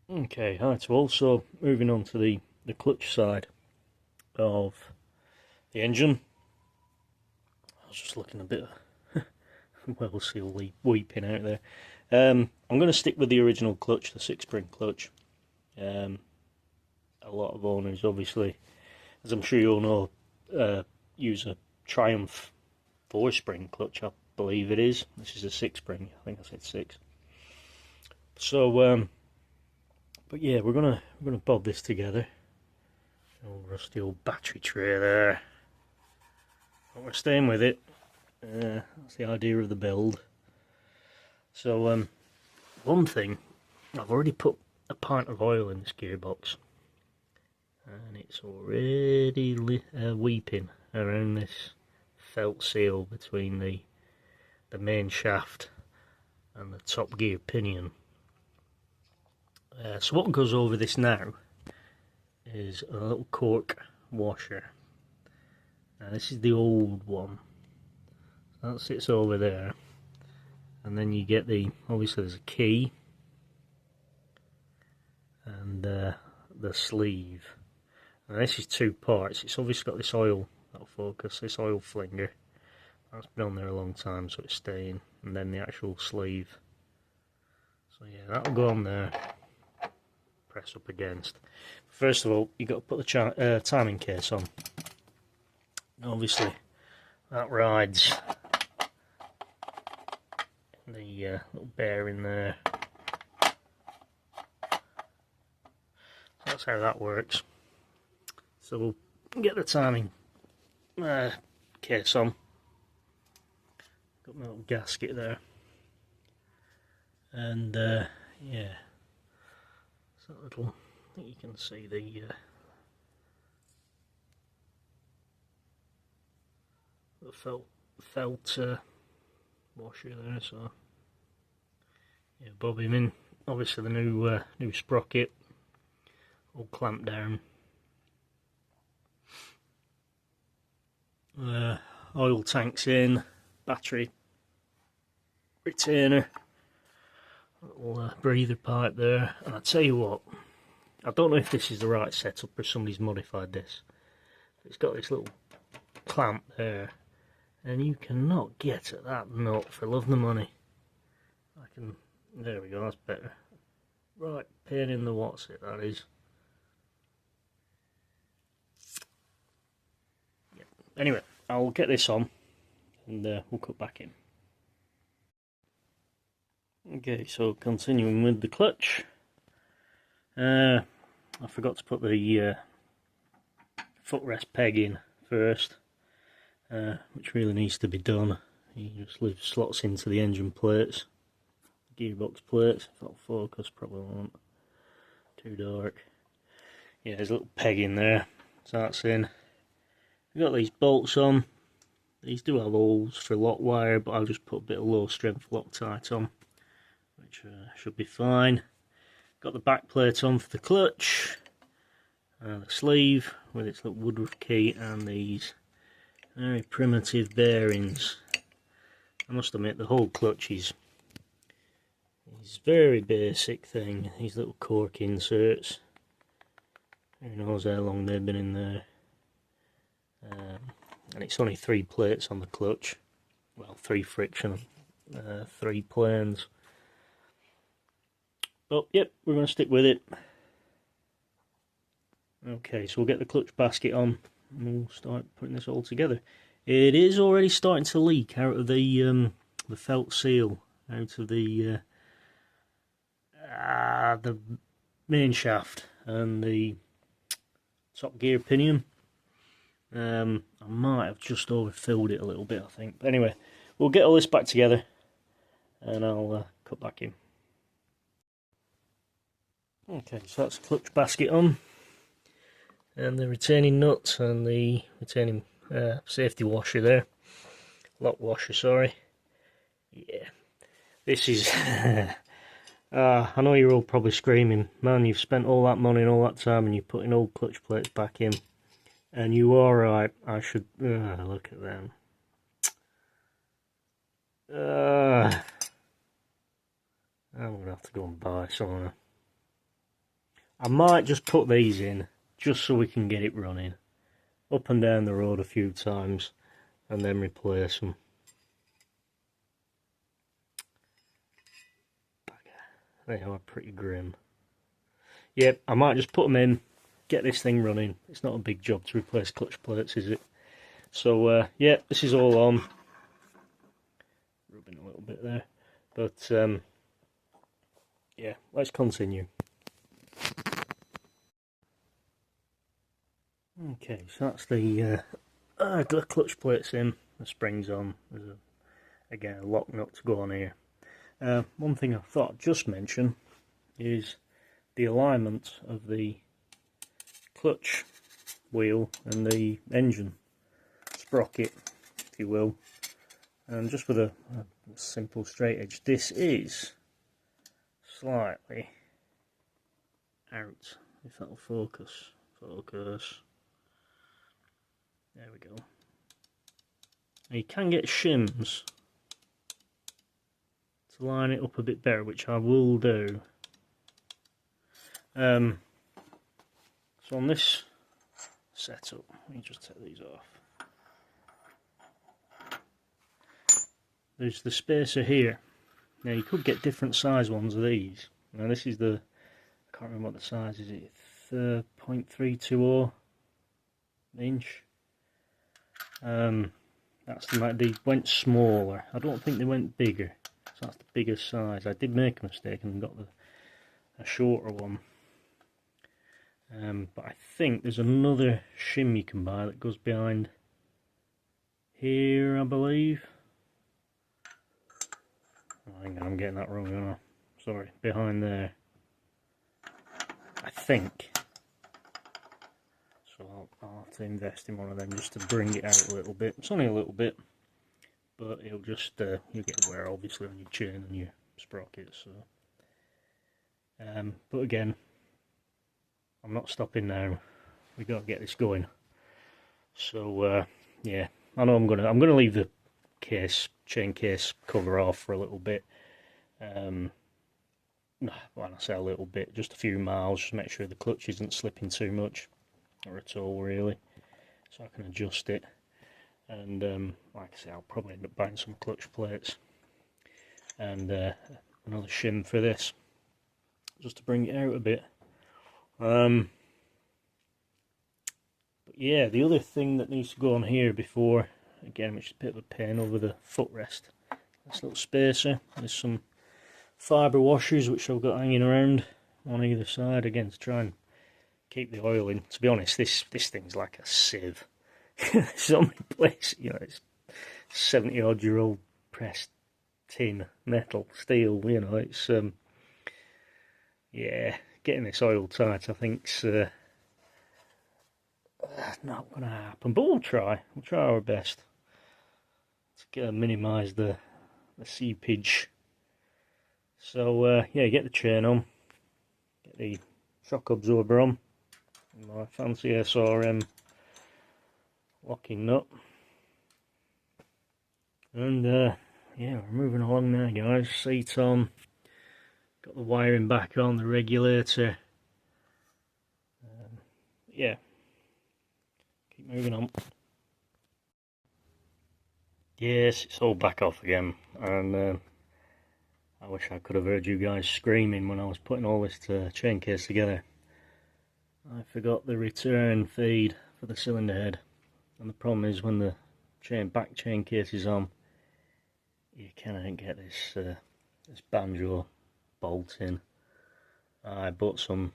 Okay, right, so also moving on to the clutch side of the engine. I was just looking a bit well seal weeping out there. I'm going to stick with the original clutch, the 6-spring clutch. A lot of owners, obviously, as I'm sure you all know, use a Triumph 4-spring clutch, I believe it is. This is a 6-spring, I think I said 6. So, but yeah, we're gonna bob this together. Old rusty old battery tray there. But we're staying with it. That's the idea of the build. So, one thing, I've already put a pint of oil in this gearbox, and it's already weeping around this felt seal between the main shaft and the top gear pinion. So what goes over this now is a little cork washer. Now this is the old one. So that sits over there, and then you get obviously there's a key and the sleeve. Now this is 2 parts. It's obviously got this oil, that'll focus, this oil flinger. That's been on there a long time, so it's staying, and then the actual sleeve. So yeah, that'll go on there. Press up against. First of all, you've got to put the timing case on. Obviously, that rides the little bearing there. That's how that works. So we'll get the timing case on. Got my little gasket there, and yeah, so little. I think you can see the felt washer there. So yeah, bob him in. Obviously the new sprocket, all clamped down. Oil tanks in, battery retainer, little breather pipe there. And I tell you what, I don't know if this is the right setup or somebody's modified this. It's got this little clamp there, and you cannot get at that nut for love nor money. There we go, that's better. Right, pain in the what's it, that is. Yep. Anyway, I'll get this on, and we'll cut back in. Okay, so continuing with the clutch. I forgot to put the footrest peg in first, which really needs to be done. You just leave slots into the engine plates, gearbox plates. If that'll focus, probably won't. Too dark. Yeah, there's a little peg in there, so that's in. We've got these bolts on. These do have holes for lock wire, but I'll just put a bit of low strength Loctite on, which should be fine. Got the back plate on for the clutch, the sleeve with its little woodruff key, and these very primitive bearings. I must admit, the whole clutch is very basic thing. These little cork inserts. Who knows how long they've been in there. And it's only 3 plates on the clutch. Well, 3 friction, 3 planes. But yep, we're going to stick with it. Okay, so we'll get the clutch basket on and we'll start putting this all together. It is already starting to leak out of the felt seal, out of the main shaft and the top gear pinion. I might have just overfilled it a little bit, I think. But anyway, we'll get all this back together and I'll cut back in. Okay, so that's the clutch basket on, and the retaining nuts and the retaining safety washer there, lock washer, sorry. Yeah, this is I know you're all probably screaming, man, you've spent all that money and all that time and you're putting old clutch plates back in, and you are right. I should look at them. I'm gonna have to go and buy some. I might just put these in just so we can get it running up and down the road a few times and then replace them. They are pretty grim. Yep, I might just put them in, get this thing running. It's not a big job to replace clutch plates, is it? So yeah, this is all on. Rubbing a little bit there, but yeah, let's continue. Okay, so that's the clutch plates in, the springs on. There's again a lock nut to go on here. One thing I thought I'd just mention is the alignment of the clutch wheel and the engine sprocket, if you will, and just with a simple straight edge. This is slightly out, if that'll focus. There we go. Now you can get shims to line it up a bit better, which I will do. So on this setup, let me just take these off. There's the spacer here. Now you could get different size ones of these. Now this is the, I can't remember what the size is, it 0.320 inch. That's they went smaller. I don't think they went bigger. So that's the bigger size. I did make a mistake and got a shorter one. But I think there's another shim you can buy that goes behind here, I believe. Oh, hang on, I'm getting that wrong, aren't I? Sorry, behind there. I think. So I'll have to invest in one of them just to bring it out a little bit. It's only a little bit, but it'll just you get wear obviously on your chain and your sprocket. So, but again, I'm not stopping now. We got to get this going. So yeah, I know I'm gonna leave the chain case cover off for a little bit. When I say a little bit, just a few miles, just make sure the clutch isn't slipping too much, or at all really, so I can adjust it. And like I say, I'll probably end up buying some clutch plates and another shim for this, just to bring it out a bit. But yeah, the other thing that needs to go on here before, again, which is a bit of a pain over the footrest, this little spacer. There's some fibre washers which I've got hanging around on either side, again to try and keep the oil in. To be honest, this thing's like a sieve. So many places, you know, it's 70-odd-year-old pressed tin, metal, steel. You know, it's yeah, getting this oil tight, I think's not going to happen. But we'll try our best to minimise the seepage. So yeah, get the chain on, get the shock absorber on, my fancy SRM locking nut, and yeah, we're moving along now, guys. Seat on, got the wiring back on, the regulator. Yeah, keep moving on. Yes, it's all back off again, and I wish I could have heard you guys screaming when I was putting all this chain case together. I forgot the return feed for the cylinder head, and the problem is when the back chain case is on, you cannot get this banjo bolt in. I bought some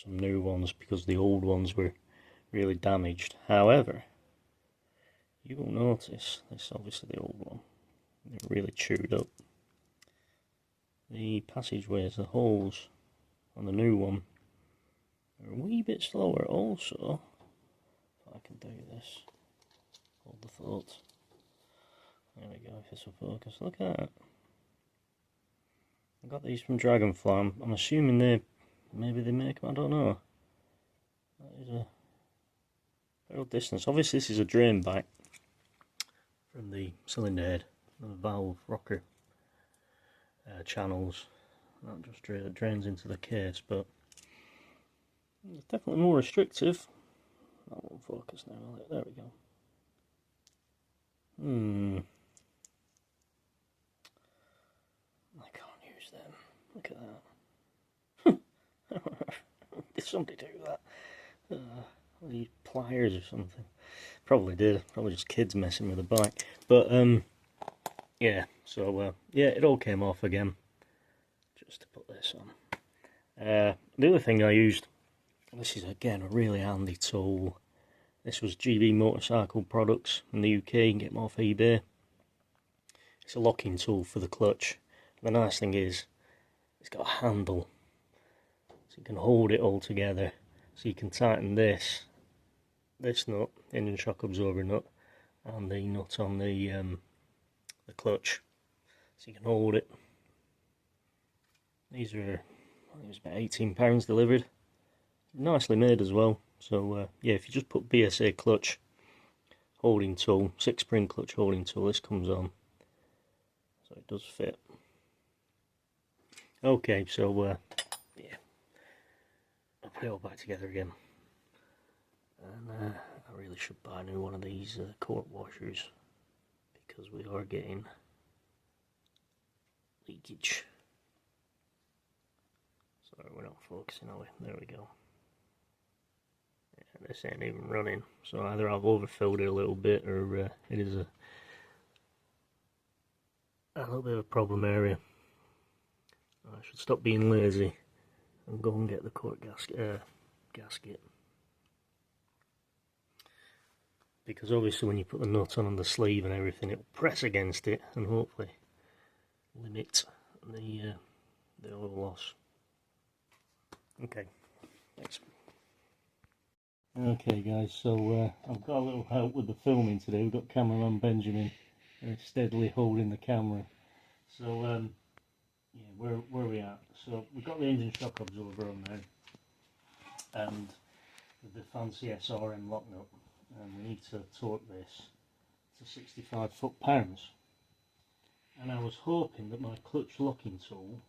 new ones because the old ones were really damaged. However, you will notice this, obviously the old one, they're really chewed up. The passageways, the holes on the new one are a wee bit slower also. If I can do this, hold the thought. There we go, if this will focus, look at that. I got these from Dragonfly. I'm assuming maybe they make them, I don't know. That is a fair distance. Obviously this is a drain back from the cylinder head, the valve rocker channels. That just drains into the case, but It's definitely more restrictive. That won't focus now, will it? There we go. I can't use them. Look at that. Did somebody do that? These pliers or something? Probably did. Probably just kids messing with the bike. But yeah. So yeah, it all came off again. Just to put this on. The other thing I used. This is again a really handy tool. This was GB Motorcycle Products in the UK. You can get them off eBay. It's a locking tool for the clutch. The nice thing is, it's got a handle, so you can hold it all together. So you can tighten this nut, engine shock absorber nut, and the nut on the clutch. So you can hold it. These are, I think it was about £18 delivered. Nicely made as well. So yeah, if you just put BSA clutch holding tool, 6-spring clutch holding tool, this comes on. So it does fit. Okay, so yeah, I'll put it all back together again. And I really should buy a new one of these quart washers, because we are getting leakage. Sorry, we're not focusing, are we? There we go. Yeah, this ain't even running, so either I've overfilled it a little bit, or it is a little bit of a problem area. I should stop being lazy and go and get the quart gasket. Because obviously when you put the nut on the sleeve and everything, it will press against it and hopefully limit the oil loss. Okay, thanks. Okay guys, so I've got a little help with the filming today. We've got cameraman Benjamin steadily holding the camera. So yeah, where are we at? So we've got the engine shock absorber on now, and the fancy SRM lock nut, and we need to torque this to 65 foot-pounds. And I was hoping that my clutch locking tool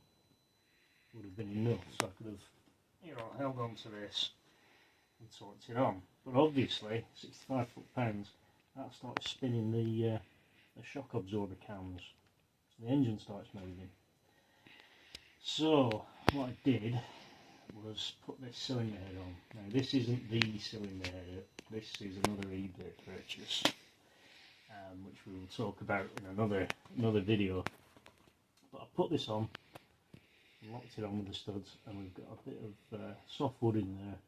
would have been enough, so I could have, you know, held on to this and torqued it on. But obviously, 65 foot-pounds, that starts spinning the shock absorber cams, so the engine starts moving. So what I did was put this cylinder head on. Now this isn't the cylinder head, this is another eBay purchase, which we will talk about in another video. But I put this on, locked it on with the studs, and we've got a bit of soft wood in there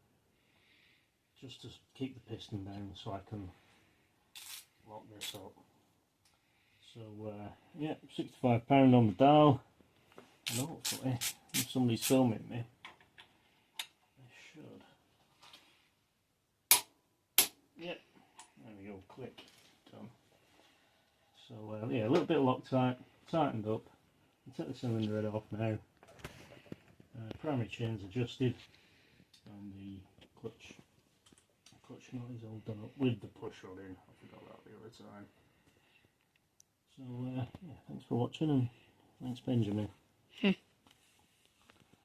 just to keep the piston down so I can lock this up. So yeah, £65 on the dial, and hopefully if somebody's filming me, they should. Yep, there we go, click, done. So yeah, a little bit of Loctite, tightened up. I'll take the cylinder head off now. Primary chain's adjusted, and the clutch nut is all done up with the push rod in. I forgot that the other time. So yeah, thanks for watching, and thanks Benjamin.